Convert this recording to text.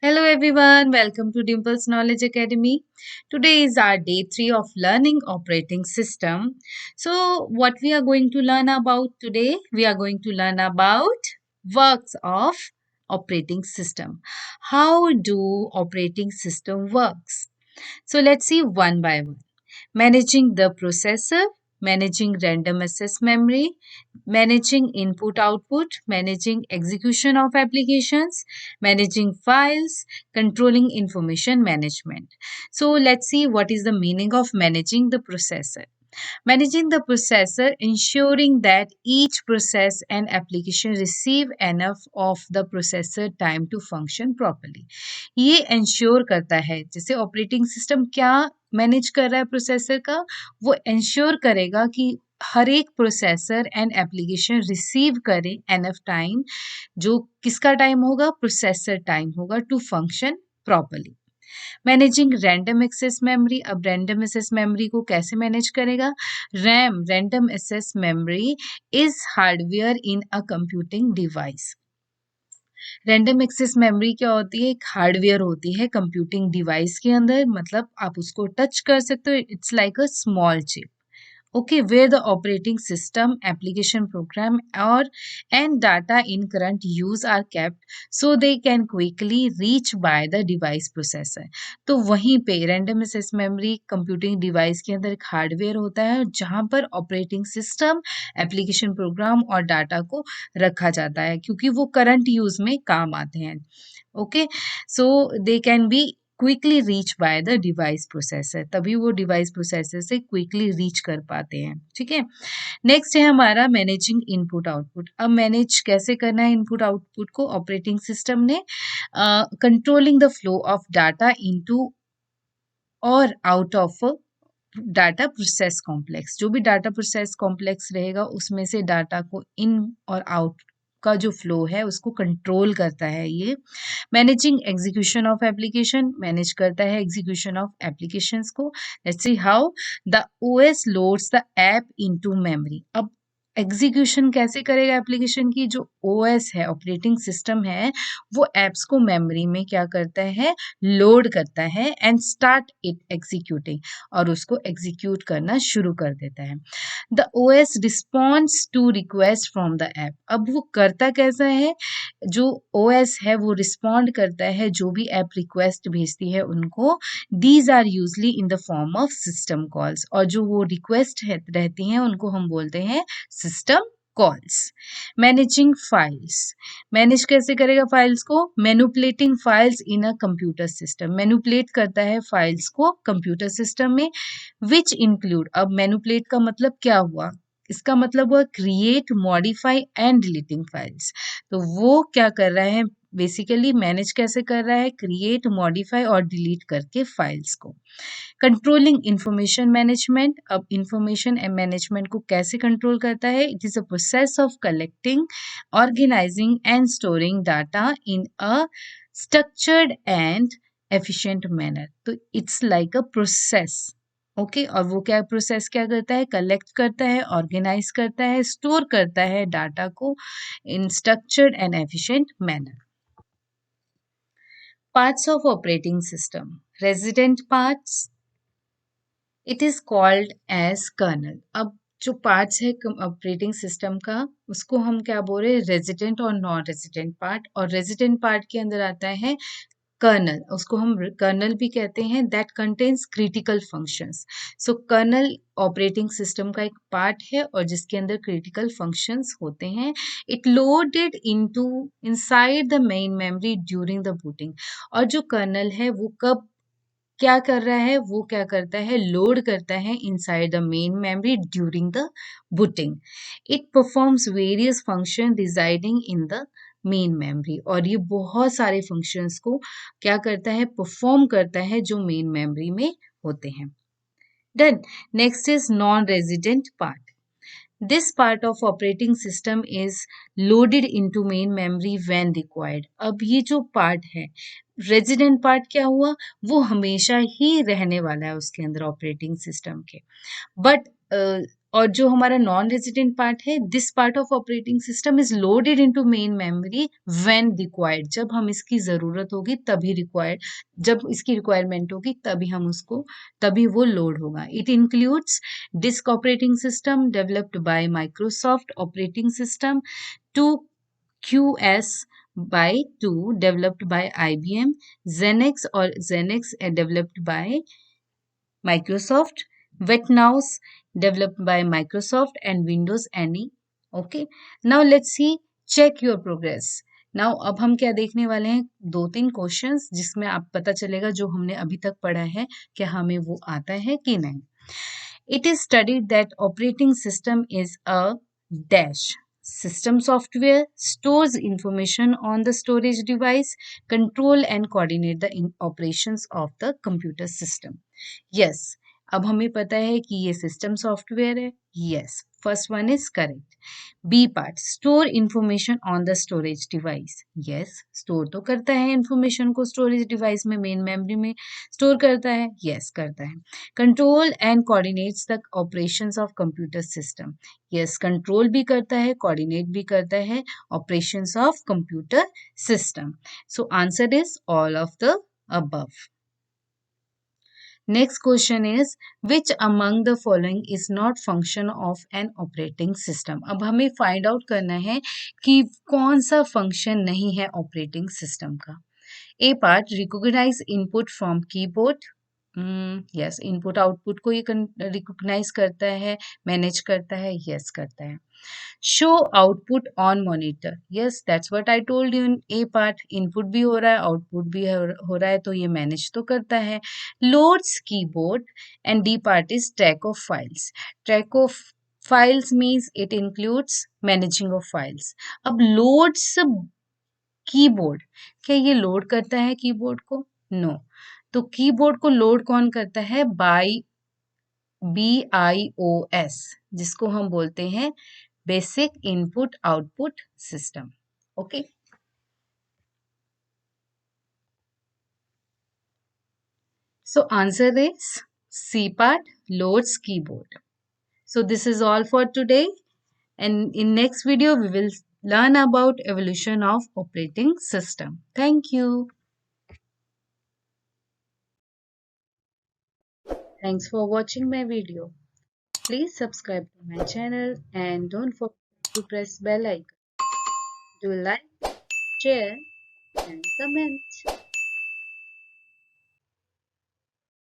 Hello everyone, welcome to Dimple's Knowledge Academy. Today is our day 3 of learning operating system. So what we are going to learn about today? We are going to learn about works of operating system. How do operating system works? So let's see one by one. Managing the processor, managing random access memory, managing input output, managing execution of applications, managing files, controlling information management. So let's see what is the meaning of managing the processor. Managing the processor, ensuring that each process and application receive enough of the processor time to function properly. ये ensure करता है, जैसे operating system क्या manage कर रहा है processor का, वो ensure करेगा कि हर एक प्रोसेसर एंड एप्लीकेशन रिसीव करे एनफ टाइम, जो किसका टाइम होगा, प्रोसेसर टाइम होगा to function properly. Managing random access memory. अब रैंडम एक्सेस मेमोरी को कैसे मैनेज करेगा? RAM, random access memory, is hardware in a computing device. Random access memory क्या होती है? एक हार्डवेयर होती है कंप्यूटिंग डिवाइस के अंदर, मतलब आप उसको टच कर सकते हो. It's like a small chip. Okay, where the operating system, application program or and data in current use are kept so they can quickly reach by the device processor. तो वहीं पे random access memory computing device के अंदर एक hardware होता है जहां पर ऑपरेटिंग सिस्टम, एप्लीकेशन प्रोग्राम और डाटा को रखा जाता है क्योंकि वो करंट यूज में काम आते हैं. Okay, so they can be quickly reach by the device processor, तभी वो डिवाइस प्रोसेसर से क्विकली रीच कर पाते हैं. ठीक है, नेक्स्ट है हमारा मैनेजिंग इनपुट आउटपुट. अब मैनेज कैसे करना है इनपुट आउटपुट को ऑपरेटिंग सिस्टम ने? Controlling the flow of data into और out of data process complex. जो भी डाटा प्रोसेस कॉम्प्लेक्स रहेगा उसमें से डाटा को इन और आउट का जो फ्लो है उसको कंट्रोल करता है ये. Managing execution of application, manage करता है एग्जीक्यूशन ऑफ एप्लीकेशंस को. Let's see how. The OS loads the app into memory. अब एग्जीक्यूशन कैसे करेगा एप्लीकेशन की? जो ओएस है, ऑपरेटिंग सिस्टम है, वो एप्स को मेमोरी में क्या करता है? लोड करता है एंड स्टार्ट इट एग्जीक्यूटिंग, और उसको एग्जीक्यूट करना शुरू कर देता है. The OS responds to request from the app. अब वो करता कैसा है? जो ओएस है वो रिस्पॉन्ड करता है जो भी ऐप रिक्वेस्ट भेजती है उनको. These are usually in the form of system calls, और जो वो रिक्वेस्ट रहती हैं उनको हम बोलते हैं system calls. Managing files, manage कैसे करेगा फाइल्स को? Manipulating files in a computer system. Manipulate करता है फाइल्स को कंप्यूटर सिस्टम में, विच इंक्लूड. अब मैनिपुलेट का मतलब क्या हुआ? इसका मतलब हुआ create, modify and deleting files. तो वो क्या कर रहा है? बेसिकली मैनेज कैसे कर रहा है? क्रिएट, मॉडिफाई और डिलीट करके फाइल्स को. Controlling information management. अब इंफॉर्मेशन मैनेजमेंट को कैसे कंट्रोल करता है? It is a process of collecting, organising and storing data in a structured and efficient manner. तो it's like a process. Okay, और वो क्या प्रोसेस क्या करता है? कलेक्ट करता है, ऑर्गेनाइज करता है, स्टोर करता है डाटा को in structured and efficient manner. Parts of operating system. Resident parts. It is called as kernel. अब जो पार्ट्स है ऑपरेटिंग सिस्टम का उसको हम क्या बोल रहे हैं? रेजिडेंट और नॉन रेजिडेंट पार्ट. और रेजिडेंट पार्ट के अंदर आता है कर्नल, उसको हम कर्नल भी कहते हैं. That contains critical functions. So kernel operating system का एक पार्ट है और जिसके अंदर क्रिटिकल फंक्शंस होते हैं. It loaded into inside the main memory during the booting. और जो कर्नल है वो कब क्या कर रहा है? वो क्या करता है? लोड करता है inside the main memory during the booting. It performs various function residing in the main memory. और ये बहुत सारे फंक्शंस को क्या करता है? परफॉर्म करता है जो मेन मेमोरी में होते हैं. Done. Next is non resident part. This part of operating system is loaded into main memory when required. अब ये जो पार्ट है रेजिडेंट पार्ट क्या हुआ? वो हमेशा ही रहने वाला है उसके अंदर ऑपरेटिंग सिस्टम के. बट और जो हमारा नॉन रेजिडेंट पार्ट है, this part of operating system is loaded into main memory when required, जब हम इसकी जरूरत होगी तभी रिक्वायर्ड, जब इसकी रिक्वायरमेंट होगी तभी हम उसको, तभी वो लोड होगा। It includes disk operating system developed by Microsoft operating system, to QS by 2 developed by IBM, Xenix or Xenix developed by Microsoft, Vetnaus developed by Microsoft, and Windows NE. Okay. Now let's see, check your progress. Now अब हम क्या देखने वाले हैं, 2-3 questions जिसमें आप पता चलेगा जो हमने अभी तक पढ़ा है क्या हमें वो आता है कि नहीं. It is studied that operating system is a dash. System software stores information on the storage device, control and coordinate the operations of the computer system. Yes, अब हमें पता है कि ये सिस्टम सॉफ्टवेयर है. Yes, first one is correct. B part, store information on the storage device. Yes, store तो करता है information को storage device में, main memory में store करता है. Yes, करता है. Control and coordinates the operations of computer system. Yes, control भी करता है, coordinate भी करता है operations of computer system. So answer is all of the above. Next question is, which among the following is not function of an operating system? अब हमें find out करना है कि कौन सा function नहीं है operating system का. A part, recognize input from keyboard. Yes, input output को ये recognize करता है, manage करता है, yes करता है. Show output on monitor. Yes, that's what I told you in A part. Input भी हो रहा है, output भी हो रहा है, तो ये manage तो करता है. Loads keyboard. And D part is track of files. Track of files means it includes managing of files. अब loads कीबोर्ड, क्या ये लोड करता है कीबोर्ड को? नो. तो कीबोर्ड को लोड कौन करता है? बाई BIOS, जिसको हम बोलते हैं basic input output system. Okay. So answer is C part, loads keyboard. So this is all for today, and in next video we will learn about evolution of operating system. Thank you. Thanks for watching my video. Please subscribe to my channel and don't forget to press bell icon. Do like, share and comment.